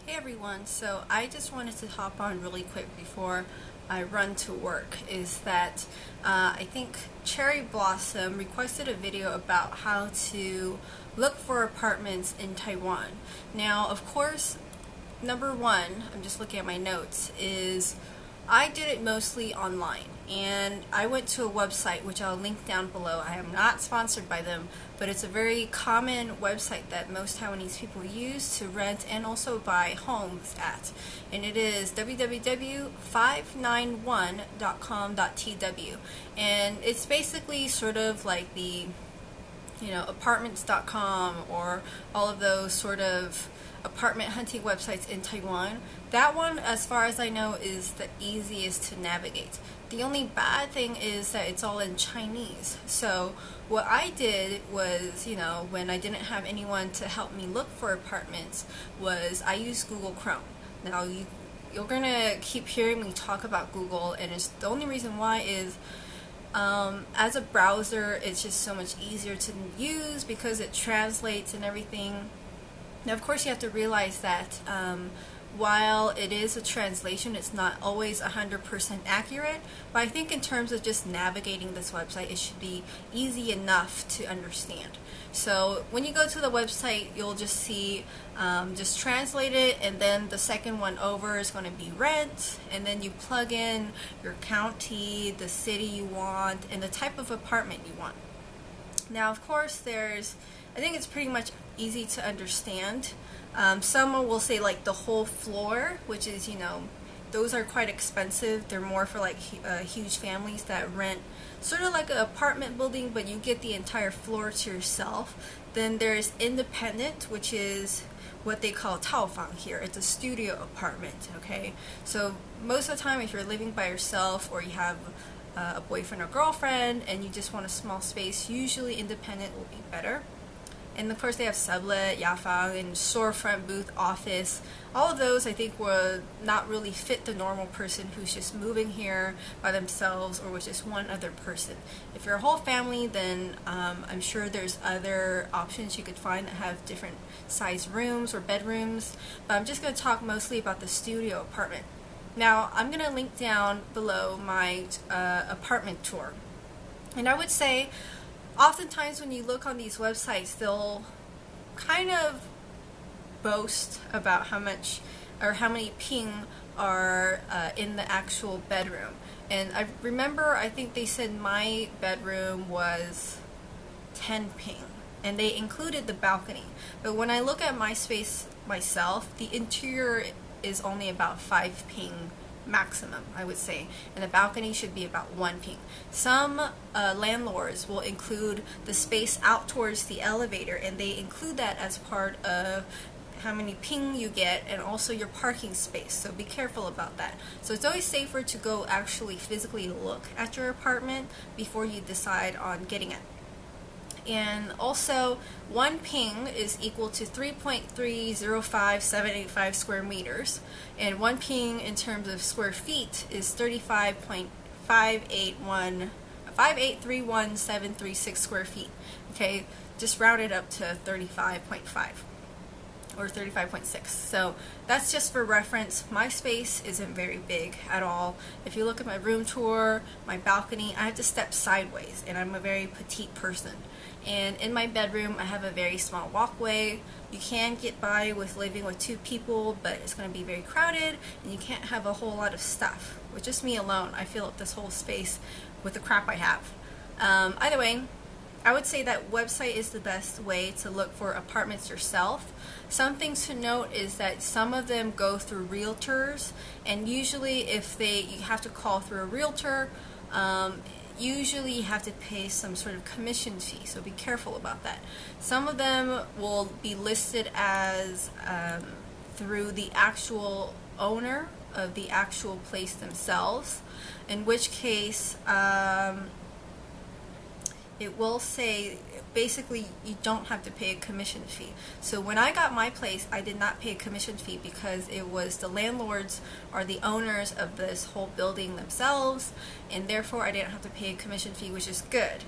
Hey everyone, so I just wanted to hop on really quick before I run to work. Is that I think Cherry Blossom requested a video about how to look for apartments in Taiwan. Now, of course, number one, I'm just looking at my notes, is I did it mostly online, and I went to a website which I'll link down below. I am not sponsored by them, but it's a very common website that most Taiwanese people use to rent and also buy homes at, and it is www.591.com.tw, and it's basically sort of like the apartments.com or all of those sort of apartment hunting websites in Taiwan. That one, as far as I know, is the easiest to navigate. The only bad thing is that it's all in Chinese. So what I did was, when I didn't have anyone to help me look for apartments, was I used Google Chrome. Now you're gonna keep hearing me talk about Google, and it's the only reason why is as a browser, it's just so much easier to use because it translates and everything. Now, of course, you have to realize that while it is a translation, it's not always 100% accurate, but I think in terms of just navigating this website, it should be easy enough to understand. So when you go to the website, you'll just see, just translate it, and then the second one over is going to be rent, and then you plug in your county, the city you want, and the type of apartment you want. Now, of course, I think it's pretty much easy to understand. Some will say like the whole floor, which is, those are quite expensive. They're more for like huge families that rent sort of like an apartment building, but you get the entire floor to yourself. Then there's independent, which is what they call taofang here. It's a studio apartment, okay? So most of the time, if you're living by yourself or you have a boyfriend or girlfriend and you just want a small space, usually independent will be better. And of course they have sublet, yafang, and storefront, booth, office. All of those I think would not really fit the normal person who's just moving here by themselves or with just one other person. If you're a whole family, then I'm sure there's other options you could find that have different size rooms or bedrooms. But I'm just going to talk mostly about the studio apartment. Now, I'm going to link down below my apartment tour. And I would say, oftentimes when you look on these websites, they'll kind of boast about how much or how many ping are in the actual bedroom. And I remember, I think they said my bedroom was 10 ping, and they included the balcony. But when I look at my space myself, the interior is only about 5 ping maximum, I would say, and the balcony should be about 1 ping. Some landlords will include the space out towards the elevator, and they include that as part of how many ping you get and also your parking space, so be careful about that. So it's always safer to go actually physically look at your apartment before you decide on getting it. And also, 1 ping is equal to 3.305785 square meters, and 1 ping in terms of square feet is 35.5831,736 square feet. Okay, just round it up to 35.5 or 35.6. So that's just for reference. My space isn't very big at all. If you look at my room tour, my balcony, I have to step sideways, and I'm a very petite person. And in my bedroom, I have a very small walkway. You can get by with living with 2 people, but it's going to be very crowded, and you can't have a whole lot of stuff. With just me alone, I fill up this whole space with the crap I have. Either way, I would say that website is the best way to look for apartments yourself. Some things to note is that some of them go through realtors, and usually if you have to call through a realtor, usually you have to pay some sort of commission fee, so be careful about that. Some of them will be listed as through the actual owner of the actual place themselves, in which case it will say basically you don't have to pay a commission fee. So when I got my place, I did not pay a commission fee because it was the landlords or the owners of this whole building themselves, and therefore I didn't have to pay a commission fee, which is good.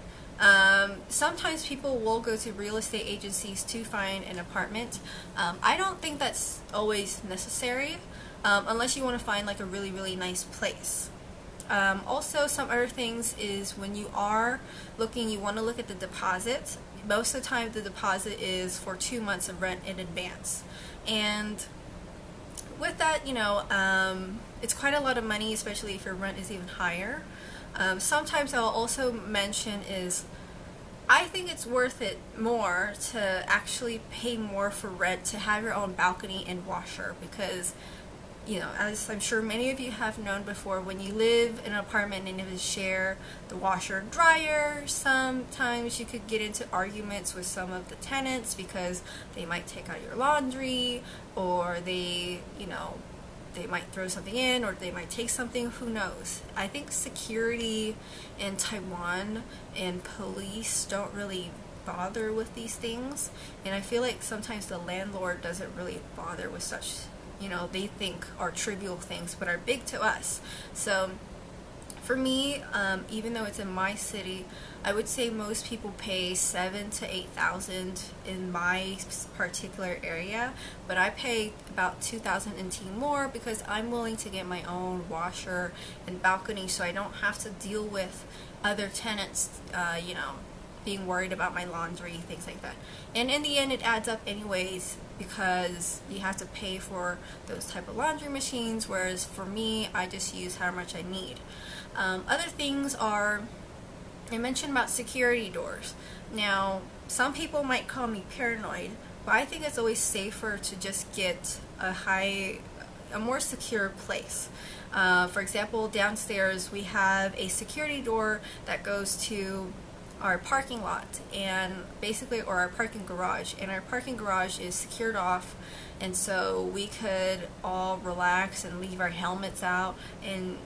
Sometimes people will go to real estate agencies to find an apartment. I don't think that's always necessary, unless you want to find like a really, really nice place. Also, some other things is when you are looking, you want to look at the deposit. Most of the time, the deposit is for 2 months of rent in advance. And with that, it's quite a lot of money, especially if your rent is even higher. Sometimes I'll also mention is I think it's worth it more to actually pay more for rent to have your own balcony and washer, because as I'm sure many of you have known before, when you live in an apartment and you share the washer and dryer, sometimes you could get into arguments with some of the tenants because they might take out your laundry, or they might throw something in, or they might take something, who knows. I think security in Taiwan and police don't really bother with these things, and I feel like sometimes the landlord doesn't really bother with such they think are trivial things but are big to us. So for me, even though it's in my city, I would say most people pay $7,000 to $8,000 in my particular area, but I pay about $2,000 NT more because I'm willing to get my own washer and balcony, so I don't have to deal with other tenants, being worried about my laundry, things like that. And in the end, it adds up anyways, because you have to pay for those type of laundry machines, whereas for me, I just use how much I need. Other things are, I mentioned about security doors. Now, some people might call me paranoid, but I think it's always safer to just get a more secure place. For example, downstairs we have a security door that goes to our parking lot, and basically, or our parking garage, and our parking garage is secured off, and so we could all relax and leave our helmets out, and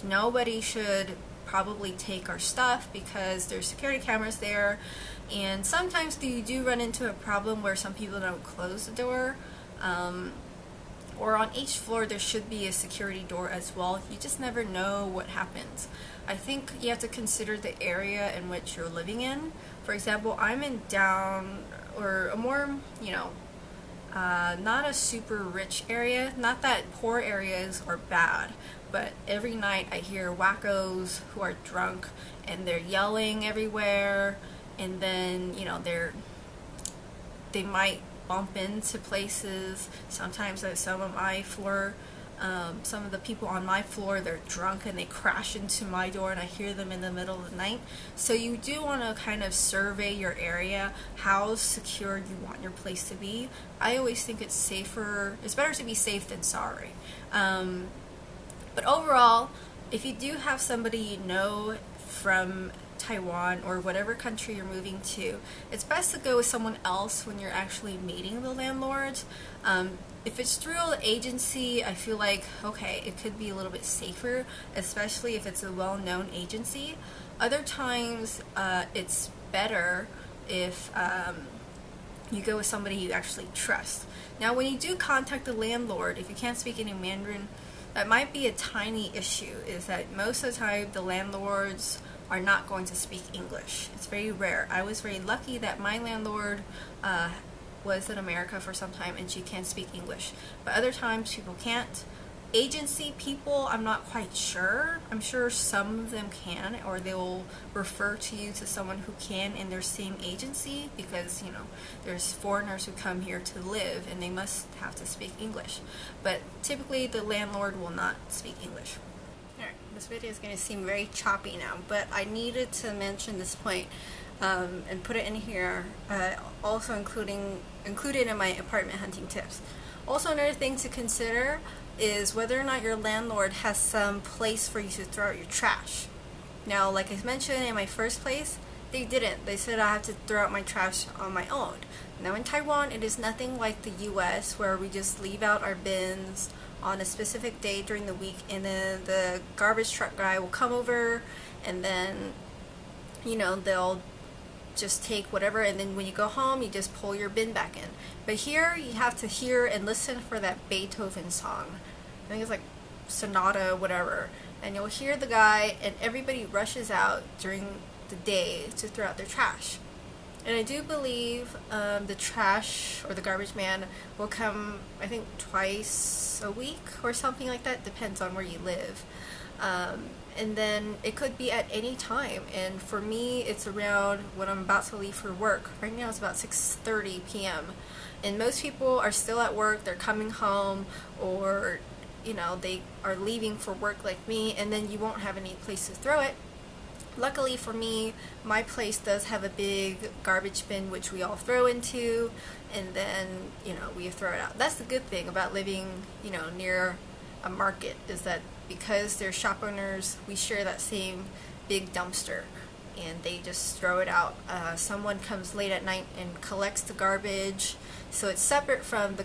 nobody should probably take our stuff because there's security cameras there. And sometimes you do run into a problem where some people don't close the door, or on each floor there should be a security door as well. You just never know what happens. I think you have to consider the area in which you're living in. For example, I'm in or a more, not a super rich area. Not that poor areas are bad, but every night I hear wackos who are drunk and they're yelling everywhere, and then, they might bump into places. Sometimes some of the people on my floor, they're drunk and they crash into my door, and I hear them in the middle of the night. So you do want to kind of survey your area, how secure you want your place to be. I always think it's better to be safe than sorry. But overall, if you do have somebody you know from Taiwan or whatever country you're moving to, it's best to go with someone else when you're actually meeting the landlord. If it's through an agency, I feel like, okay, it could be a little bit safer, especially if it's a well-known agency. Other times, it's better if you go with somebody you actually trust. Now, when you do contact the landlord, if you can't speak any Mandarin, that might be a tiny issue, is that most of the time the landlords are not going to speak English. It's very rare. I was very lucky that my landlord was in America for some time and she can speak English, but other times people can't. Agency people, I'm not quite sure. I'm sure some of them can, or they will refer to you to someone who can in their same agency, because there's foreigners who come here to live and they must have to speak English, but typically the landlord will not speak English. Alright, this video is going to seem very choppy now, but I needed to mention this point and put it in here, also included in my apartment hunting tips. Also, another thing to consider is whether or not your landlord has some place for you to throw out your trash. Now, like I mentioned in my first place, they didn't. They said I have to throw out my trash on my own. Now in Taiwan, it is nothing like the US, where we just leave out our bins on a specific day during the week, and then the garbage truck guy will come over, and then they'll just take whatever, and then when you go home you just pull your bin back in. But here you have to hear and listen for that Beethoven song. I think it's like sonata, whatever, and you'll hear the guy, and everybody rushes out during the day to throw out their trash. And I do believe the trash or the garbage man will come, I think, twice a week or something like that. Depends on where you live. And then it could be at any time. And for me, it's around when I'm about to leave for work. Right now it's about 6:30 p.m. And most people are still at work. They're coming home, or they are leaving for work like me, and then you won't have any place to throw it. Luckily for me, my place does have a big garbage bin which we all throw into, and then we throw it out. That's the good thing about living near a market, is that because they're shop owners, we share that same big dumpster, and they just throw it out. Someone comes late at night and collects the garbage, so it's separate from the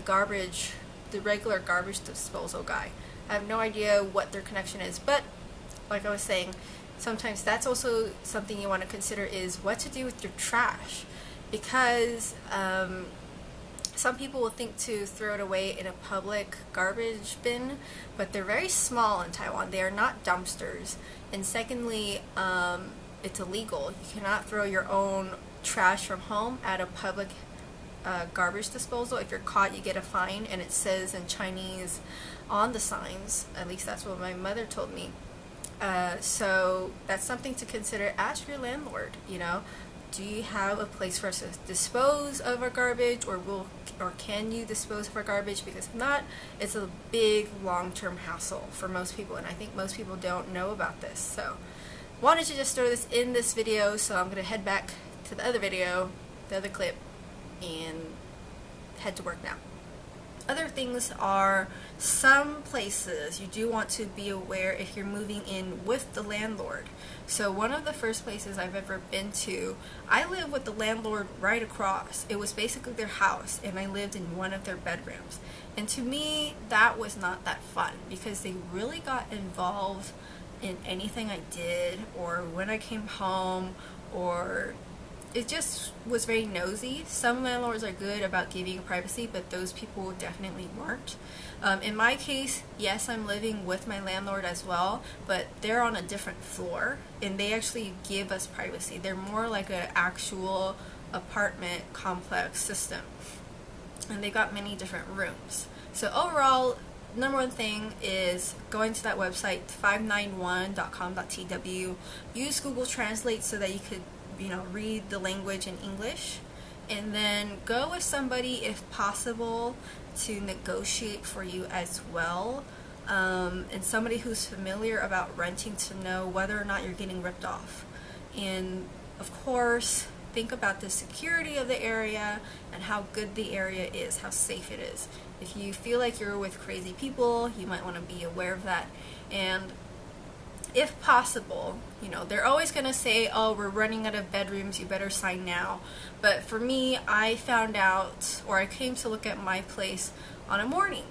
regular garbage disposal guy. I have no idea what their connection is, but like I was saying, sometimes that's also something you want to consider, is what to do with your trash, because some people will think to throw it away in a public garbage bin, but they're very small in Taiwan. They are not dumpsters. And secondly, it's illegal. You cannot throw your own trash from home at a public garbage disposal. If you're caught, you get a fine, and it says in Chinese on the signs. At least that's what my mother told me. So that's something to consider. Ask your landlord, do you have a place for us to dispose of our garbage, or can you dispose of our garbage? Because if not, it's a big long-term hassle for most people, and I think most people don't know about this. So wanted to just throw this in this video, so I'm going to head back to the other video, the other clip, and head to work now. Other things are some places you do want to be aware if you're moving in with the landlord. So one of the first places I've ever been to, I lived with the landlord right across. It was basically their house, and I lived in one of their bedrooms. And to me, that was not that fun, because they really got involved in anything I did, or when I came home, or it just was very nosy. Some landlords are good about giving you privacy, but those people definitely weren't. In my case, yes, I'm living with my landlord as well, but they're on a different floor, and they actually give us privacy. They're more like an actual apartment complex system, and they got many different rooms. So overall, number one thing is going to that website, 591.com.tw. Use Google Translate so that you could read the language in English, and then go with somebody if possible to negotiate for you as well, and somebody who's familiar about renting, to know whether or not you're getting ripped off. And of course, think about the security of the area and how good the area is, how safe it is. If you feel like you're with crazy people, you might want to be aware of that. And if possible, they're always going to say, oh, we're running out of bedrooms, you better sign now. But for me, I found out, or I came to look at my place on a morning,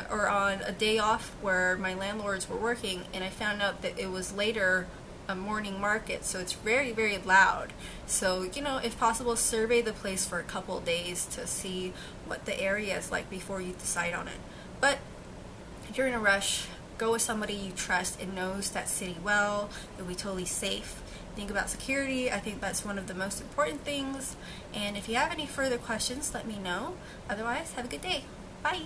or on a day off where my landlords were working, and I found out that it was later a morning market, so it's very, very loud. So, if possible, survey the place for a couple of days to see what the area is like before you decide on it. But if you're in a rush, go with somebody you trust and knows that city well. It'll be totally safe. Think about security. I think that's one of the most important things. And if you have any further questions, let me know. Otherwise, have a good day. Bye.